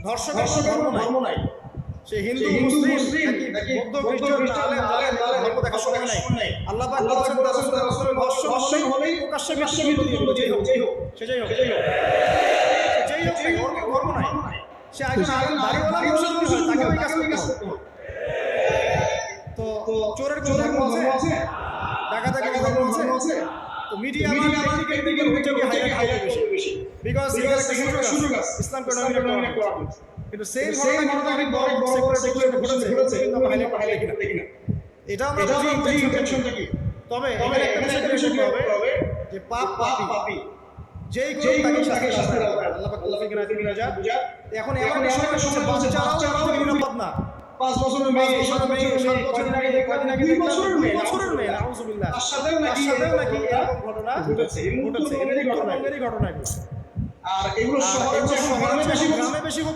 ধর্ষকের ধর্ম নাই, সে হিন্দু মুসলিম নাকি বৌদ্ধ খ্রিস্টান আলেম ধর্ম দেখার সময় নাই। আল্লাহ পাক বলেছেন তার রাসূলের ধর্ষণ হলেই প্রকাশ্যে মৃত্যু দিয়ে দিল, যেই হোক যেই হোক ধর্ম নাই, সে একজন আলেম দাড়িওয়ালা মুসলমান হয়, তাকে ওই কাজ করতে হবে। তো চোরের কোনো ধর্ম আছে? ডাকাতের কোনো ধর্ম আছে? তো মিডিয়া টেকনিক্যালি ওইটাকে হাইলাইট বেশি, বিকজ এর একটা সুযোগ আছে ইসলাম ডমিনেট করার। কিন্তু সেই ঘটনা কিন্তু অনেক বড় সেকুলার ঘটেছে, কিন্তু আমরা হাইলাইট দেখি না। এটা আমরা বুঝি ইন্টেনশনটা কি। তবে এখানে একটা বিষয় ক্লিয়ার করতে হবে যে পাপ পাপী যেই করুক তাকে শাস্তি দেওয়া হবে। আল্লাহ পাক তৌফিক দান করুন। এখন এমন বিষয় হচ্ছে বাচ্চারাও এখন নিরাপদ না। 5 বছরের মেয়ে, 7 বছরের মেয়ে, 2 বছরের মেয়ে, নাউজুবিল্লাহ, তার সাথেও নাকি এরকম ঘটনা ঘটেছে। এরই ঘটনা। আর এগুলো শহরে বেশি, গ্রামে বেশি হচ্ছে।